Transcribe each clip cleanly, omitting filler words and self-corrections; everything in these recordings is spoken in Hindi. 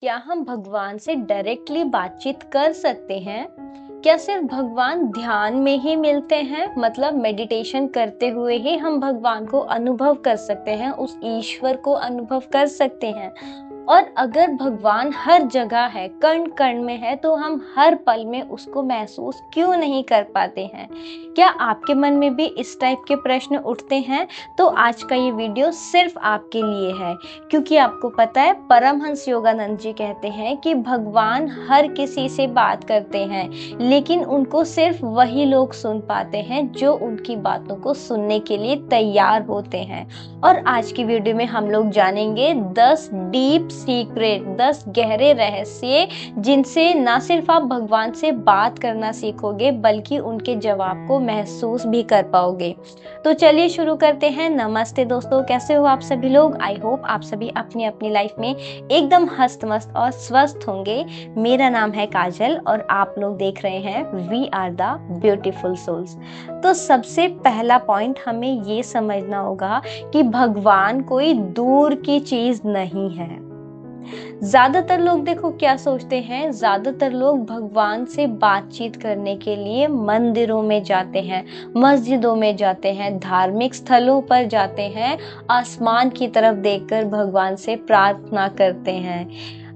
क्या हम भगवान से डायरेक्टली बातचीत कर सकते हैं? क्या सिर्फ भगवान ध्यान में ही मिलते हैं? मतलब मेडिटेशन करते हुए ही हम भगवान को अनुभव कर सकते हैं, उस ईश्वर को अनुभव कर सकते हैं? और अगर भगवान हर जगह है, कण कण में है, तो हम हर पल में उसको महसूस क्यों नहीं कर पाते हैं? क्या आपके मन में भी इस टाइप के प्रश्न उठते हैं? तो आज का ये वीडियो सिर्फ आपके लिए है, क्योंकि आपको पता है परमहंस योगानंद जी कहते हैं कि भगवान हर किसी से बात करते हैं, लेकिन उनको सिर्फ वही लोग सुन पाते हैं जो उनकी बातों को सुनने के लिए तैयार होते हैं। और आज की वीडियो में हम लोग जानेंगे 10 डीप सीक्रेट, 10 गहरे रहस्य, जिनसे ना सिर्फ आप भगवान से बात करना सीखोगे बल्कि उनके जवाब को महसूस भी कर पाओगे। तो चलिए शुरू करते हैं। नमस्ते दोस्तों, कैसे हो आप सभी लोग? आई होप आप सभी अपनी अपनी लाइफ में एकदम हस्त मस्त और स्वस्थ होंगे। मेरा नाम है काजल और आप लोग देख रहे हैं we are the beautiful souls. तो सबसे पहला पॉइंट हमें ये समझना होगा कि भगवान कोई दूर की चीज नहीं है। ज्यादातर लोग देखो क्या सोचते हैं, ज्यादातर लोग भगवान से बातचीत करने के लिए मंदिरों में जाते हैं, मस्जिदों में जाते हैं, धार्मिक स्थलों पर जाते हैं, आसमान की तरफ देखकर भगवान से प्रार्थना करते हैं।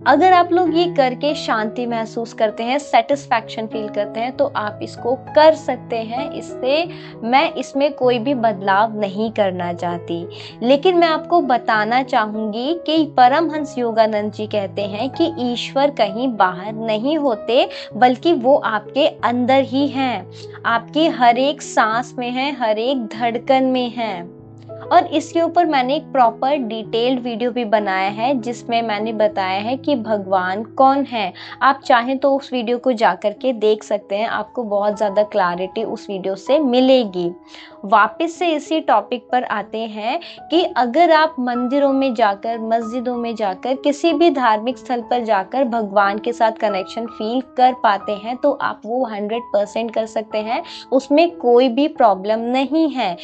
अगर आप लोग ये करके शांति महसूस करते हैं, सेटिस्फैक्शन फील करते हैं, तो आप इसको कर सकते हैं। मैं इसमें कोई भी बदलाव नहीं करना चाहती, लेकिन मैं आपको बताना चाहूंगी कि परमहंस योगानंद जी कहते हैं कि ईश्वर कहीं बाहर नहीं होते, बल्कि वो आपके अंदर ही हैं। आपकी हर एक सांस में है, हर एक धड़कन में है। और इसके ऊपर मैंने एक प्रॉपर डिटेल्ड वीडियो भी बनाया है, जिसमें मैंने बताया है कि भगवान कौन है। आप चाहें तो उस वीडियो को जाकर के देख सकते हैं, आपको बहुत ज़्यादा क्लैरिटी उस वीडियो से मिलेगी। वापस से इसी टॉपिक पर आते हैं कि अगर आप मंदिरों में जाकर, मस्जिदों में जाकर, किसी भी धार्मिक स्थल पर जाकर भगवान के साथ कनेक्शन फील कर पाते हैं, तो आप वो 100% कर सकते हैं, उसमें कोई भी प्रॉब्लम नहीं है।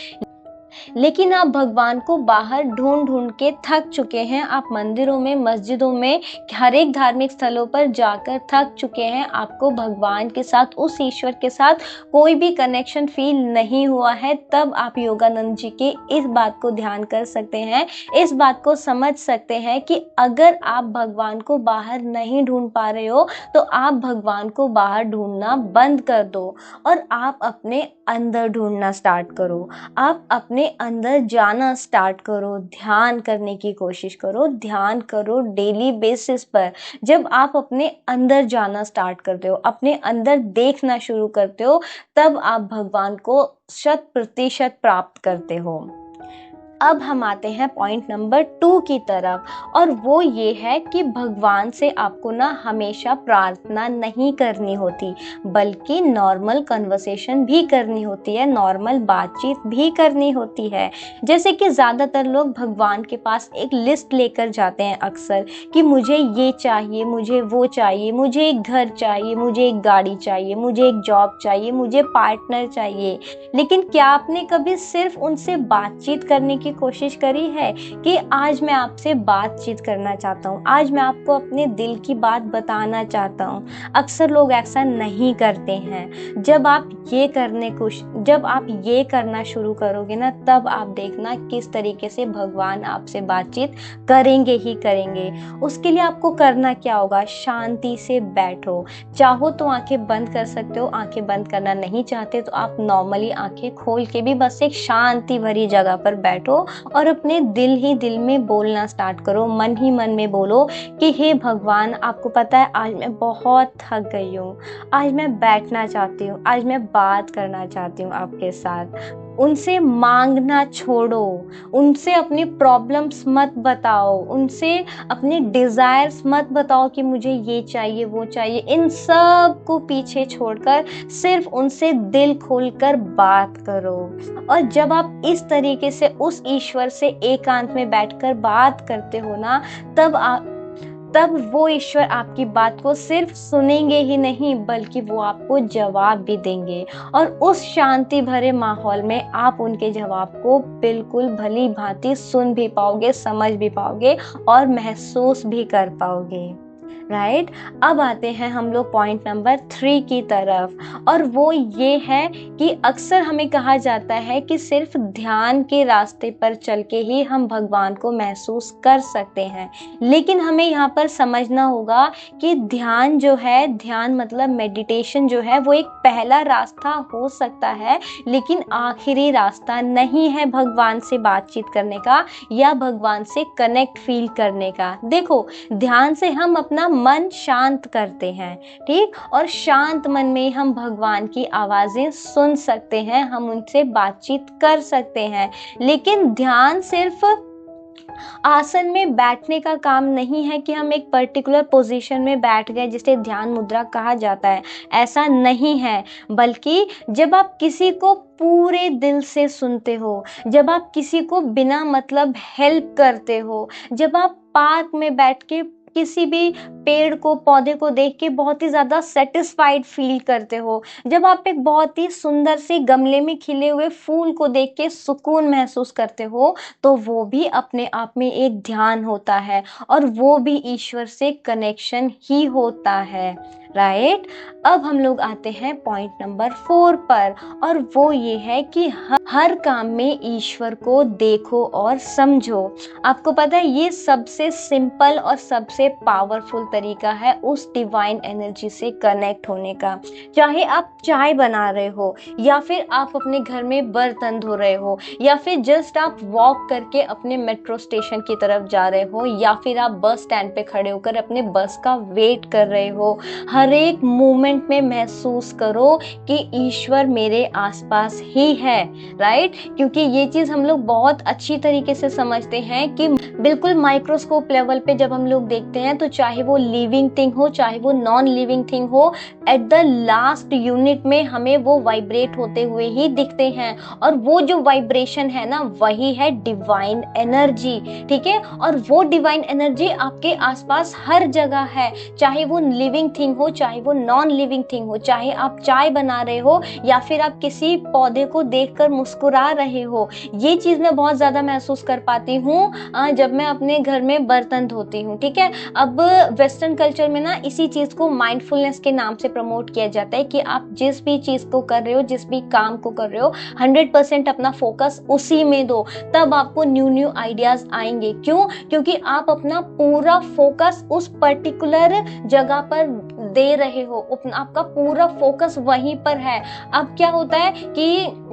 लेकिन आप भगवान को बाहर ढूंढ ढूंढ के थक चुके हैं, आप मंदिरों में, मस्जिदों में, हर एक धार्मिक स्थलों पर जाकर थक चुके हैं, आपको भगवान के साथ, उस ईश्वर के साथ कोई भी कनेक्शन फील नहीं हुआ है, तब आप योगानंद जी के इस बात को ध्यान कर सकते हैं, इस बात को समझ सकते हैं कि अगर आप भगवान को बाहर नहीं ढूंढ पा रहे हो तो आप भगवान को बाहर ढूंढना बंद कर दो और आप अपने अंदर ढूंढना स्टार्ट करो। आप अपने अंदर जाना स्टार्ट करो, ध्यान करने की कोशिश करो, ध्यान करो डेली बेसिस पर। जब आप अपने अंदर जाना स्टार्ट करते हो, अपने अंदर देखना शुरू करते हो, तब आप भगवान को 100% प्राप्त करते हो। अब हम आते हैं पॉइंट नंबर 2 की तरफ, और वो ये है कि भगवान से आपको ना हमेशा प्रार्थना नहीं करनी होती, बल्कि नॉर्मल कन्वर्सेशन भी करनी होती है, नॉर्मल बातचीत भी करनी होती है। जैसे कि ज़्यादातर लोग भगवान के पास एक लिस्ट लेकर जाते हैं अक्सर कि मुझे ये चाहिए, मुझे वो चाहिए, मुझे एक घर चाहिए, मुझे एक गाड़ी चाहिए, मुझे एक जॉब चाहिए, मुझे पार्टनर चाहिए। लेकिन क्या आपने कभी सिर्फ उनसे बातचीत करने की कोशिश करी है कि आज मैं आपसे बातचीत करना चाहता हूँ, आज मैं आपको अपने दिल की बात बताना चाहता हूँ? अक्सर लोग ऐसा नहीं करते हैं। जब आप ये करना शुरू करोगे ना, तब आप देखना किस तरीके से भगवान आपसे बातचीत करेंगे ही करेंगे। उसके लिए आपको करना क्या होगा? शांति से बैठो। चाहो तो आंखें बंद कर सकते हो, आंखें बंद करना नहीं चाहते तो आप नॉर्मली आंखें खोल के भी बस एक शांति भरी जगह पर बैठो और अपने दिल ही दिल में बोलना स्टार्ट करो, मन ही मन में बोलो कि हे भगवान, आपको पता है आज मैं बहुत थक गई हूँ, आज मैं बैठना चाहती हूँ, आज मैं बात करना चाहती हूँ आपके साथ। उनसे मांगना छोड़ो, उनसे अपनी प्रॉब्लम्स मत बताओ, उनसे अपने डिजायर्स मत बताओ कि मुझे ये चाहिए वो चाहिए। इन सब को पीछे छोड़कर सिर्फ उनसे दिल खोलकर बात करो। और जब आप इस तरीके से उस ईश्वर से एकांत में बैठकर बात करते हो ना, तब वो ईश्वर आपकी बात को सिर्फ सुनेंगे ही नहीं, बल्कि वो आपको जवाब भी देंगे। और उस शांति भरे माहौल में आप उनके जवाब को बिल्कुल भली भांति सुन भी पाओगे, समझ भी पाओगे और महसूस भी कर पाओगे। राइट। अब आते हैं हम लोग पॉइंट नंबर 3 की तरफ, और वो ये है कि अक्सर हमें कहा जाता है कि सिर्फ ध्यान के रास्ते पर चल के ही हम भगवान को महसूस कर सकते हैं, लेकिन हमें यहाँ पर समझना होगा कि ध्यान जो है, ध्यान मतलब मेडिटेशन जो है, वो एक पहला रास्ता हो सकता है, लेकिन आखिरी रास्ता नहीं है भगवान से बातचीत करने का या भगवान से कनेक्ट फील करने का। देखो, ध्यान से हम अपना मन शांत करते हैं, ठीक, और शांत मन में हम भगवान की आवाजें सुन सकते हैं, हम उनसे बातचीत कर सकते हैं। लेकिन ध्यान सिर्फ आसन में बैठने का काम नहीं है कि हम एक पर्टिकुलर पोजीशन में बैठ गए जिसे ध्यान मुद्रा कहा जाता है, ऐसा नहीं है। बल्कि जब आप किसी को पूरे दिल से सुनते हो, जब आप किसी को बिना मतलब हेल्प करते हो, जब आप पार्क में बैठ के किसी भी पेड़ को, पौधे को देख के बहुत ही ज्यादा सेटिस्फाइड फील करते हो, जब आप एक बहुत ही सुंदर से गमले में खिले हुए फूल को देख के सुकून महसूस करते हो, तो वो भी अपने आप में एक ध्यान होता है, और वो भी ईश्वर से कनेक्शन ही होता है, राइट। अब हम लोग आते हैं पॉइंट नंबर 4 पर, और वो ये है कि हर काम में ईश्वर को देखो और समझो। आपको पता है, ये सबसे सिंपल और सबसे पावरफुल तरीका है उस डिवाइन एनर्जी से कनेक्ट होने का। चाहे आप चाय बना रहे हो, या फिर आप अपने घर में बर्तन धो रहे हो, या फिर जस्ट आप वॉक करके अपने मेट्रो स्टेशन की तरफ जा रहे हो, या फिर आप बस स्टैंड पे खड़े होकर अपने बस का वेट कर रहे हो, हर एक मोमेंट में महसूस करो कि ईश्वर मेरे आसपास ही है, राइट। क्योंकि ये चीज हम लोग बहुत अच्छी तरीके से समझते हैं कि बिल्कुल माइक्रोस्कोप लेवल पे जब हम लोग देखते हैं, तो चाहे वो लिविंग थिंग हो, चाहे वो नॉन लिविंग थिंग हो, एट द लास्ट यूनिट में हमें वो वाइब्रेट होते हुए ही दिखते हैं, और वो जो वाइब्रेशन है ना, वही है डिवाइन एनर्जी, ठीक है। और वो डिवाइन एनर्जी आपके आसपास हर जगह है, चाहे वो लिविंग थिंग हो, चाहे वो नॉन लिविंग थिंग हो, चाहे आप चाय बना रहे हो या फिर आप किसी पौधे को देखकर मुस्कुरा रहे हो। ये चीज मैं बहुत ज्यादा महसूस कर पाती हूँ जब मैं अपने घर में बर्तन धोती हूँ, ठीक है। अब वेस्टर्न कल्चर में ना इसी चीज को माइंडफुलनेस के नाम से प्रमोट किया जाता है कि आप जिस भी चीज को कर रहे हो, जिस भी काम को कर रहे हो, 100% अपना फोकस उसी में दो, तब आपको न्यू न्यू आइडियाज आएंगे। क्यों? क्योंकि आप अपना पूरा फोकस उस पर्टिकुलर जगह पर दे रहे हो, आपका पूरा फोकस वहीं पर है। अब क्या होता है कि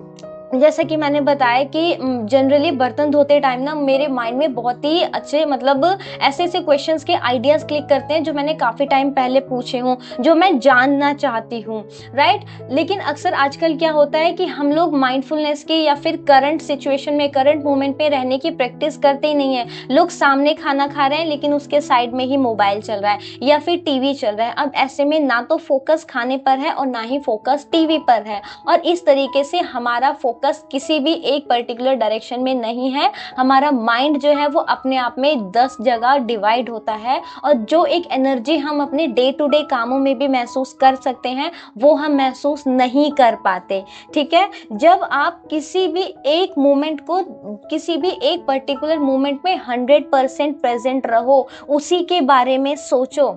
जैसे कि मैंने बताया कि जनरली बर्तन धोते टाइम ना मेरे माइंड में बहुत ही अच्छे मतलब ऐसे ऐसे क्वेश्चंस के आइडियाज क्लिक करते हैं जो मैंने काफी टाइम पहले पूछे हों, जो मैं जानना चाहती हूँ, राइट। लेकिन अक्सर आजकल क्या होता है कि हम लोग माइंडफुलनेस के या फिर करंट सिचुएशन में, करंट मोमेंट पे रहने की प्रैक्टिस करते ही नहीं है। लोग सामने खाना खा रहे हैं लेकिन उसके साइड में ही मोबाइल चल रहा है या फिर टीवी चल रहा है। अब ऐसे में ना तो फोकस खाने पर है और ना ही फोकस टीवी पर है, और इस तरीके से हमारा फोकस किसी भी एक पर्टिकुलर डायरेक्शन में नहीं है। हमारा माइंड जो है वो अपने आप में 10 जगह डिवाइड होता है, और जो एक एनर्जी हम अपने डे टू डे कामों में भी महसूस कर सकते हैं, वो हम महसूस नहीं कर पाते, ठीक है। जब आप किसी भी एक मोमेंट को, किसी भी एक पर्टिकुलर मोमेंट में 100% प्रेजेंट रहो, उसी के बारे में सोचो,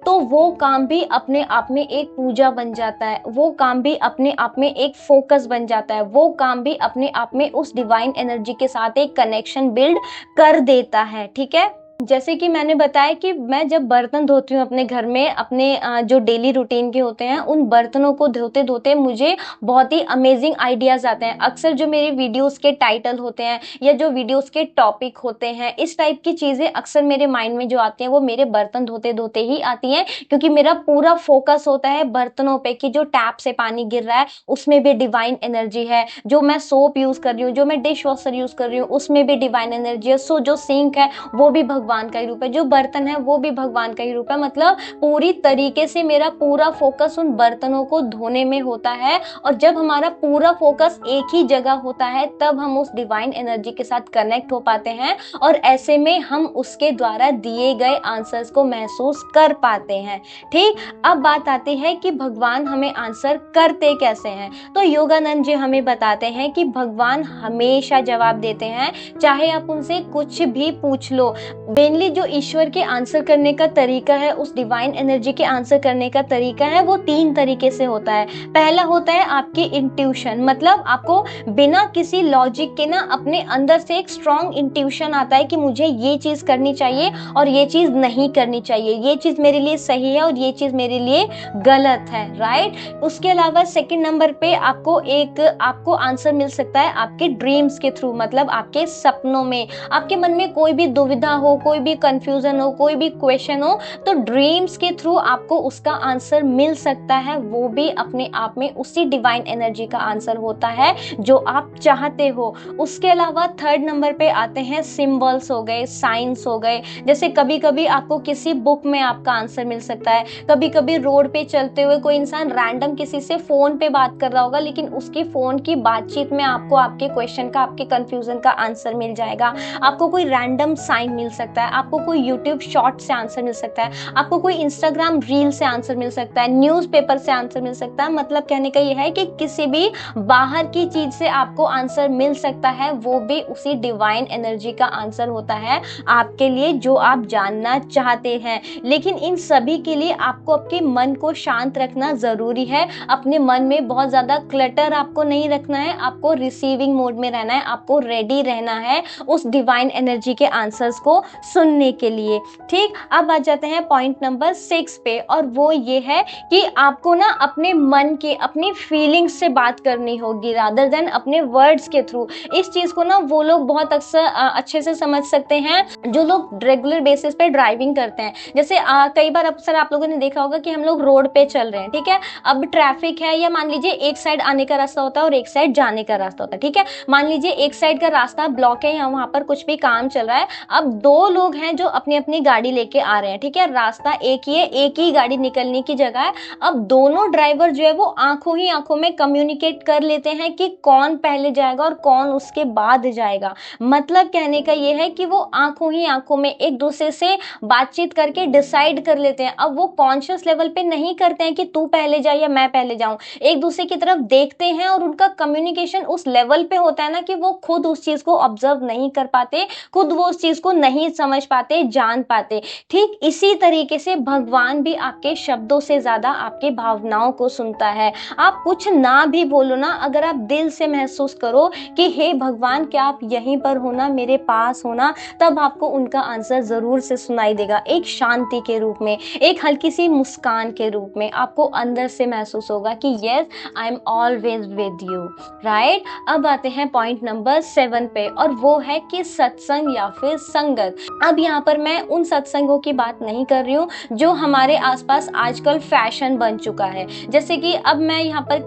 तो वो काम भी अपने आप में एक पूजा बन जाता है, वो काम भी अपने आप में एक फोकस बन जाता है, वो काम भी अपने आप में उस डिवाइन एनर्जी के साथ एक कनेक्शन बिल्ड कर देता है, ठीक है। जैसे कि मैंने बताया कि मैं जब बर्तन धोती हूँ अपने घर में, अपने जो डेली रूटीन के होते हैं, उन बर्तनों को धोते धोते मुझे बहुत ही अमेजिंग आइडियाज आते हैं। अक्सर जो मेरे वीडियोस के टाइटल होते हैं या जो वीडियोस के टॉपिक होते हैं, इस टाइप की चीजें अक्सर मेरे माइंड में जो आती हैं वो मेरे बर्तन धोते धोते ही आती हैं, क्योंकि मेरा पूरा फोकस होता है बर्तनों पे कि जो टैप से पानी गिर रहा है उसमें भी डिवाइन एनर्जी है, जो मैं सोप यूज कर रही हूँ, जो मैं डिश वॉशर यूज कर रही हूँ उसमें भी डिवाइन एनर्जी है, सो जो सिंक है वो भी भगवान का ही रूप है, जो बर्तन है वो भी भगवान का ही रूप है। मतलब पूरी तरीके से मेरा पूरा फोकस उन बर्तनों को धोने में होता है, और जब हमारा पूरा फोकस एक ही जगह होता है तब हम उस डिवाइन एनर्जी के साथ कनेक्ट हो पाते हैं, और ऐसे में हम उसके द्वारा दिए गए आंसर्स को महसूस कर पाते हैं, ठीक। अब बात आती है कि भगवान हमें आंसर करते कैसे हैं। तो योगानंद जी हमें बताते हैं कि भगवान हमेशा जवाब देते हैं, चाहे आप उनसे कुछ भी पूछ लो। मेनली जो ईश्वर के आंसर करने का तरीका है, उस डिवाइन एनर्जी के आंसर करने का तरीका है, वो 3 तरीके से होता है। पहला होता है आपकी इंट्यूशन, मतलब आपको बिना किसी लॉजिक के ना अपने अंदर से एक स्ट्रॉन्ग इंट्यूशन आता है कि मुझे ये चीज करनी चाहिए और ये चीज नहीं करनी चाहिए, ये चीज मेरे लिए सही है और ये चीज मेरे लिए गलत है, राइट। उसके अलावा सेकंड नंबर पे आपको आंसर मिल सकता है आपके ड्रीम्स के थ्रू, मतलब आपके सपनों में। आपके मन में कोई भी दुविधा हो, कोई भी कंफ्यूजन हो, कोई भी क्वेश्चन हो, तो ड्रीम्स के थ्रू आपको उसका आंसर मिल सकता है। वो भी अपने आप में उसी डिवाइन एनर्जी का आंसर होता है जो आप चाहते हो। उसके अलावा थर्ड नंबर पे आते हैं सिंबल्स हो गए, साइंस हो गए। जैसे कभी कभी आपको किसी बुक में आपका आंसर मिल सकता है, कभी कभी रोड पे चलते हुए कोई इंसान रैंडम किसी से फोन पे बात कर रहा होगा, लेकिन उसकी फोन की बातचीत में आपको आपके क्वेश्चन का, आपके कंफ्यूजन का आंसर मिल जाएगा। आपको कोई रैंडम साइन मिल सकता है, आपको कोई यूट्यूब शॉर्ट से आंसर मिल सकता है, आपको कोई इंस्टाग्राम रील से आंसर मिल सकता है, न्यूज़पेपर से आंसर मिल सकता है। मतलब कहने का यह है कि किसी भी बाहर की चीज से आपको आंसर मिल सकता है, वो भी उसी डिवाइन एनर्जी का आंसर होता है आपके लिए, जो आप जानना चाहते हैं। लेकिन इन सभी के लिए आपको आपके मन को शांत रखना जरूरी है। अपने मन में बहुत ज्यादा क्लटर आपको नहीं रखना है, आपको रिसीविंग मोड में रहना है, आपको रेडी रहना है उस डिवाइन एनर्जी के आंसर्स को सुनने के लिए। ठीक, अब आ जाते हैं पॉइंट नंबर 6 पे, और वो ये है कि आपको ना अपने मन के, अपनी फीलिंग्स से बात करनी होगी रादर देन अपने वर्ड्स के थ्रू। इस चीज को ना वो लोग बहुत अक्सर अच्छे से समझ सकते हैं जो लोग रेगुलर बेसिस पे ड्राइविंग करते हैं। जैसे कई बार अक्सर आप लोगों ने देखा होगा कि हम लोग रोड पे चल रहे हैं, ठीक है, अब ट्रैफिक है, या मान लीजिए एक साइड आने का रास्ता होता है और एक साइड जाने का रास्ता होता है, ठीक है। मान लीजिए एक साइड का रास्ता ब्लॉक है या वहां पर कुछ भी काम चल रहा है। अब 2 लोग हैं जो अपनी अपनी गाड़ी लेके आ रहे हैं, ठीक है, रास्ता एक ही है, एक ही गाड़ी निकलने की जगह है। अब दोनों ड्राइवर जो है वो आंखों ही आंखों में कम्युनिकेट कर लेते हैं कि कौन पहले जाएगा और कौन उसके बाद जाएगा। मतलब कहने का ये है कि वो आंखों ही आंखों में एक दूसरे से बातचीत करके डिसाइड कर लेते हैं। अब वो कॉन्शियस लेवल पे नहीं करते हैं कि तू पहले जा या मैं पहले जाऊं, एक दूसरे की तरफ देखते हैं और उनका कम्युनिकेशन उस लेवल पे होता है ना कि वो खुद उस चीज को ऑब्जर्व नहीं कर पाते, खुद वो उस चीज को नहीं समझ पाते, जान पाते। ठीक इसी तरीके से भगवान भी आपके शब्दों से ज्यादा आपके भावनाओं को सुनता है। आप कुछ ना भी बोलो ना, अगर आप दिल से महसूस करो कि हे भगवान क्या आप यहीं पर हो ना, मेरे पास हो ना, तब आपको उनका आंसर जरूर से सुनाई देगा। एक शांति के रूप में, एक हल्की सी मुस्कान के रूप में आपको अंदर से महसूस होगा कि yes I am always with you, right. अब आते हैं पॉइंट नंबर 7 पे, और वो है कि सत्संग या फिर संगत। अब यहाँ पर मैं उन सत्संगों की बात नहीं कर रही हूँ जो हमारे आसपास आजकल फैशन बन चुका है। जैसे कि अब मैं यहाँ पर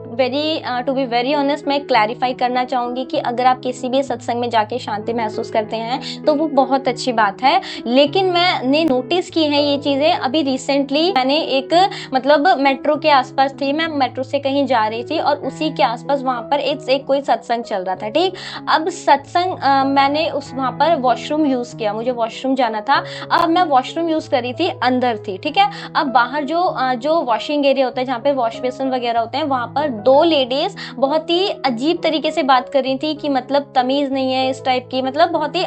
टू बी वेरी ऑनेस्ट मैं क्लैरिफाई करना चाहूंगी कि अगर आप किसी भी सत्संग में जाके शांति महसूस करते हैं तो वो बहुत अच्छी बात है, लेकिन मैंने नोटिस की है ये चीजें अभी रिसेंटली। मैंने एक मतलब मेट्रो के आसपास थी, मैं मेट्रो से कहीं जा रही थी और उसी के आसपास वहां पर एक कोई सत्संग चल रहा था, ठीक। अब सत्संग मैंने वहां पर वॉशरूम यूज किया, मुझे वॉशरूम जाना था। अब मैं वॉशरूम यूज करी थी, अंदर थी, ठीक है। अब बाहर जो वॉशिंग एरिया होता है जहाँ पे वॉश बेसिन वगैरह होते हैं, वहां पर 2 लेडीज बहुत ही अजीब तरीके से बात कर रही थी कि मतलब तमीज नहीं है इस टाइप की, मतलब बहुत ही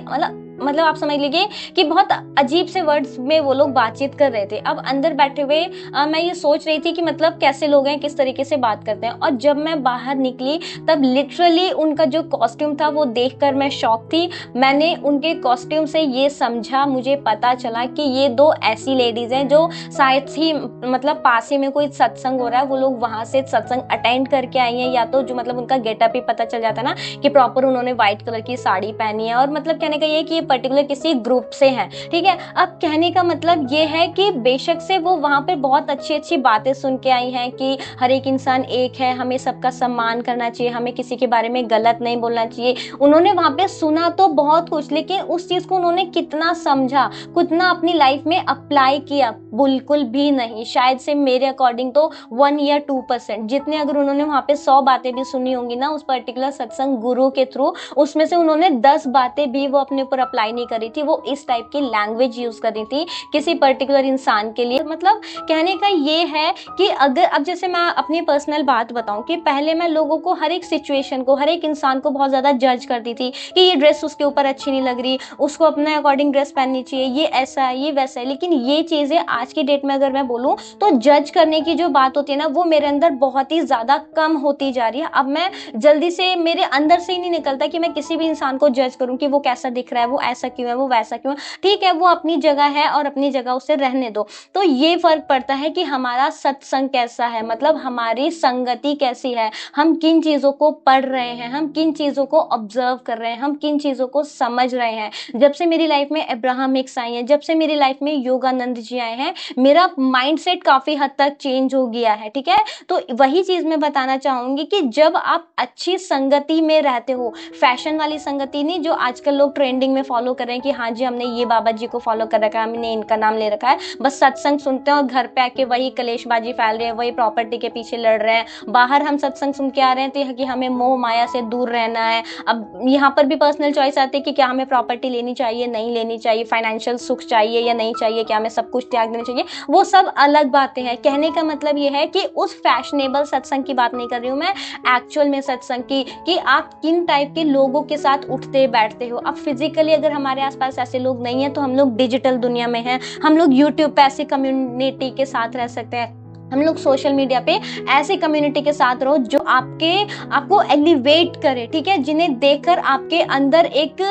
मतलब आप समझ लीजिए कि बहुत अजीब से वर्ड्स में वो लोग बातचीत कर रहे थे। अब अंदर बैठे हुए मैं ये सोच रही थी कि मतलब कैसे लोग हैं, किस तरीके से बात करते हैं। और जब मैं बाहर निकली तब लिटरली उनका जो कॉस्ट्यूम था वो देखकर मैं शॉक थी। मैंने उनके कॉस्ट्यूम से ये समझा, मुझे पता चला कि ये 2 ऐसी लेडीज हैं जो शायद ही मतलब पास ही में कोई सत्संग हो रहा है, वो लोग वहां से सत्संग अटेंड करके आई हैं, या तो जो मतलब उनका गेटअप ही पता चल जाता ना कि प्रॉपर उन्होंने व्हाइट कलर की साड़ी पहनी है, और मतलब कहने का ये कि पर्टिकुलर किसी ग्रुप से हैं, ठीक है। अब कहने का मतलब ये है कि बेशक से वो वहां पे बहुत अच्छी अच्छी बातें सुन के आई हैं कि हर एक इंसान एक है, हमें सबका सम्मान करना चाहिए, हमें किसी के बारे में गलत नहीं बोलना चाहिए। उन्होंने वहां पे सुना तो बहुत कुछ, लेकिन उस चीज को उन्होंने कितना समझा, कितना अपनी लाइफ में अप्लाई किया, बिल्कुल भी नहीं। शायद से मेरे अकॉर्डिंग तो 1 या 2%, जितने अगर उन्होंने वहां पे 100 बातें भी सुनी होंगी ना उस पर्टिकुलर सत्संग गुरु के थ्रू, उसमें से उन्होंने 10 बातें भी वो अपने ऊपर अप्लाई अप्लाई नहीं कर रही थी, वो इस टाइप की लैंग्वेज यूज कर रही थी किसी पर्टिकुलर इंसान के लिए। मतलब कहने का ये है कि अगर अब जैसे मैं अपनी पर्सनल बात बताऊं कि पहले मैं लोगों को, हर एक सिचुएशन को, हर एक इंसान को बहुत ज्यादा जज करती थी कि ये ड्रेस उसके ऊपर अच्छी नहीं लग रही, उसको अपने अकॉर्डिंग ड्रेस पहननी चाहिए, ये ऐसा है, ये वैसा है। लेकिन ये चीजें आज की डेट में अगर मैं बोलूं तो जज करने की जो बात होती है ना, वो मेरे अंदर बहुत ही ज्यादा कम होती जा रही है। अब मैं जल्दी से, मेरे अंदर से ही नहीं निकलता कि मैं किसी भी इंसान को जज करूं कि वो कैसा दिख रहा है, वो ऐसा क्यों है, वो वैसा क्यों है। ठीक है, वो अपनी जगह है और अपनी जगह उसे रहने दो। तो ये फर्क पड़ता है कि हमारा सत्संग कैसा है, मतलब हमारी संगति कैसी है, हम किन चीजों को पढ़ रहे हैं, हम किन चीजों को ऑब्जर्व कर रहे हैं, हम किन चीजों को समझ रहे हैं। जब से मेरी लाइफ में अब्राहमिक्स आई है, जब से मेरी लाइफ में योगानंद जी आए हैं, मेरा माइंडसेट काफी हद तक चेंज हो गया है। ठीक है, तो वही चीज मैं बताना चाहूंगी कि जब आप अच्छी संगति में रहते हो, फैशन वाली संगति नहीं जो आजकल लोग ट्रेंडिंग में फॉलो कर रहे हैं कि हाँ जी हमने ये बाबा जी को फॉलो कर रखा है, हमने इनका नाम ले रखा है, बस सत्संग सुनते हैं और घर पे आके वही कलेशबाजी फैल रही है, वही प्रॉपर्टी के पीछे लड़ रहे हैं। बाहर हम सत्संग सुन के आ रहे हैं तो कि हमें मोह माया से दूर रहना है। अब यहाँ पर भी पर्सनल चॉइस आती है कि क्या हमें प्रॉपर्टी लेनी चाहिए, नहीं लेनी चाहिए, फाइनेंशियल सुख चाहिए या नहीं चाहिए, क्या हमें सब कुछ त्याग देना चाहिए, वो सब अलग बातें हैं। कहने का मतलब ये है कि उस फैशनेबल सत्संग की बात नहीं कर रही हूँ मैं, एक्चुअल में सत्संग की, कि आप किन टाइप के लोगों के साथ उठते बैठते हो। अब फिजिकली अगर हमारे आसपास ऐसे लोग नहीं है तो हम लोग डिजिटल दुनिया में हैं, हम लोग यूट्यूब पे ऐसी कम्युनिटी के साथ रह सकते हैं, हम लोग सोशल मीडिया पे ऐसी कम्युनिटी के साथ रहो जो आपको एलिवेट करे। ठीक है, जिन्हें देखकर आपके अंदर एक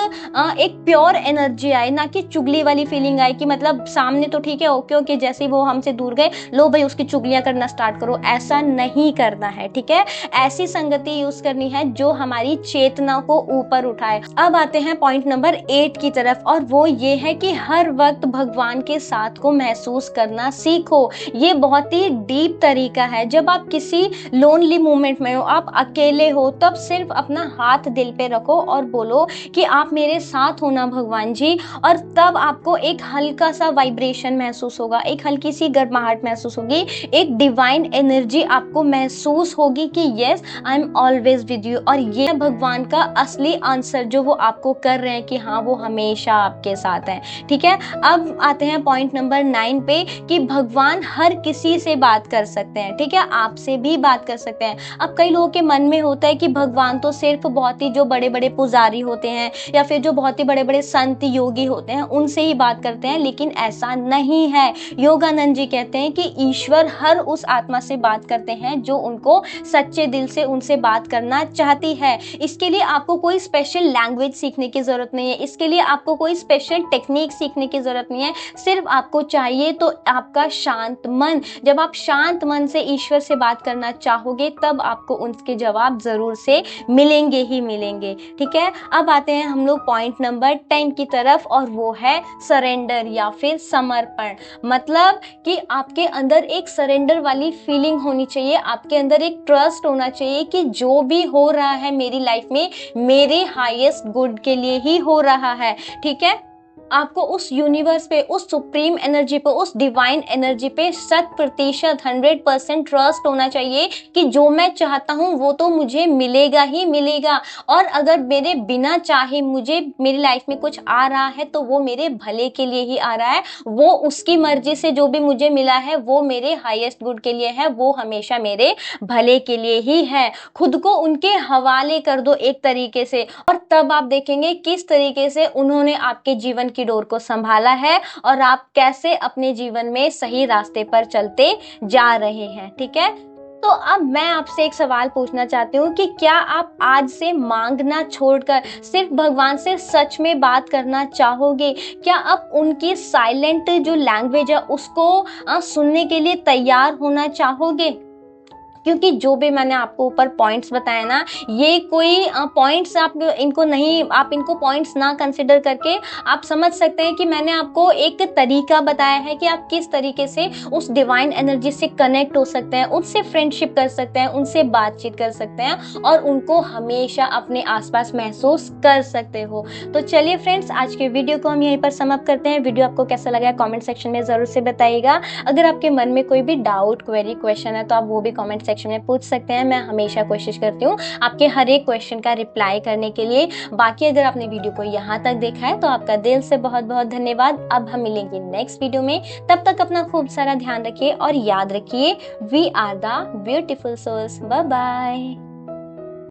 प्योर एनर्जी आए, ना कि चुगली वाली फीलिंग आए कि मतलब सामने तो ठीक है ओके ओके, जैसे वो हमसे दूर गए लो भाई उसकी चुगलियां करना स्टार्ट करो, ऐसा नहीं करना है। ठीक है, ऐसी संगति यूज करनी है जो हमारी चेतना को ऊपर उठाए। अब आते हैं पॉइंट नंबर 8 की तरफ, और वो ये है कि हर वक्त भगवान के साथ को महसूस करना सीखो। ये बहुत ही डीप तरीका है। जब आप किसी लोनली मोमेंट में हो, आप अकेले हो, तब सिर्फ अपना हाथ दिल पे रखो और बोलो कि आप मेरे साथ हो ना भगवान जी, और तब आपको एक हल्का सा वाइब्रेशन महसूस होगा, एक हल्की सी गर्माहट महसूस होगी, एक डिवाइन एनर्जी आपको महसूस होगी कि yes I am always with you. और ये भगवान का असली आंसर जो वो आपको कर रहे हैं कि हाँ वो हमेशा आपके साथ है। ठीक है, अब आते हैं पॉइंट नंबर 9 पे कि भगवान हर किसी से बात कर सकते हैं। ठीक है, आपसे भी बात कर सकते हैं। अब कई लोगों के मन में होता है कि भगवान तो सिर्फ बहुत ही जो बड़े बड़े पुजारी होते हैं या फिर जो बहुत ही बड़े बड़े संत योगी होते हैं उनसे ही बात करते हैं, लेकिन ऐसा नहीं है। योगानंद जी कहते हैं कि ईश्वर हर उस आत्मा से बात करते हैं जो उनको सच्चे दिल से उनसे बात करना चाहती है। इसके लिए आपको कोई स्पेशल लैंग्वेज सीखने की जरूरत नहीं है, इसके लिए आपको कोई स्पेशल टेक्निक सीखने की जरूरत नहीं है। सिर्फ आपको चाहिए तो आपका शांत मन। जब आप शांत मन से ईश्वर से बात करना चाहोगे तब आपको उनके जवाब जरूर से मिलेंगे ही मिलेंगे। ठीक है, अब आते हैं हम लोग पॉइंट नंबर 10 की तरफ, और वो है सरेंडर या फिर समर्पण। मतलब कि आपके अंदर एक सरेंडर वाली फीलिंग होनी चाहिए, आपके अंदर एक ट्रस्ट होना चाहिए कि जो भी हो रहा है मेरी लाइफ में मेरे हाईएस्ट गुड के लिए ही हो रहा है। ठीक है, आपको उस यूनिवर्स पे, उस सुप्रीम एनर्जी पे, उस डिवाइन एनर्जी पे 100% ट्रस्ट होना चाहिए कि जो मैं चाहता हूँ वो तो मुझे मिलेगा ही मिलेगा, और अगर मेरे बिना चाहे मुझे मेरी लाइफ में कुछ आ रहा है तो वो मेरे भले के लिए ही आ रहा है। वो उसकी मर्जी से जो भी मुझे मिला है वो मेरे हाईएस्ट गुड के लिए है, वो हमेशा मेरे भले के लिए ही है। खुद को उनके हवाले कर दो एक तरीके से, और तब आप देखेंगे किस तरीके से उन्होंने आपके जीवन की डोर को संभाला है और आप कैसे अपने जीवन में सही रास्ते पर चलते जा रहे हैं। ठीक है, तो अब मैं आपसे एक सवाल पूछना चाहती हूँ कि क्या आप आज से मांगना छोड़कर सिर्फ भगवान से सच में बात करना चाहोगे? क्या आप उनकी साइलेंट जो लैंग्वेज है उसको सुनने के लिए तैयार होना चाहोगे? क्योंकि जो भी मैंने आपको ऊपर पॉइंट्स बताए ना, ये कोई पॉइंट्स आप इनको पॉइंट्स ना कंसिडर करके आप समझ सकते हैं कि मैंने आपको एक तरीका बताया है कि आप किस तरीके से उस डिवाइन एनर्जी से कनेक्ट हो सकते हैं, उनसे फ्रेंडशिप कर सकते हैं, उनसे बातचीत कर सकते हैं और उनको हमेशा अपने आसपास महसूस कर सकते हो। तो चलिए फ्रेंड्स, आज के वीडियो को हम यहीं पर समाप्त करते हैं। वीडियो आपको कैसा लगा कमेंट सेक्शन में जरूर से बताइएगा। अगर आपके मन में कोई भी डाउट, क्वेरी, क्वेश्चन है तो आप वो भी कमेंट सेक्शन में पूछ सकते हैं। मैं हमेशा कोशिश करती हूँ आपके हर एक क्वेश्चन का रिप्लाई करने के लिए। बाकी अगर आपने वीडियो को यहाँ तक देखा है तो आपका दिल से बहुत बहुत धन्यवाद। अब हम मिलेंगे नेक्स्ट वीडियो में, तब तक अपना खूब सारा ध्यान रखिए और याद रखिए, we are the beautiful souls. Bye bye.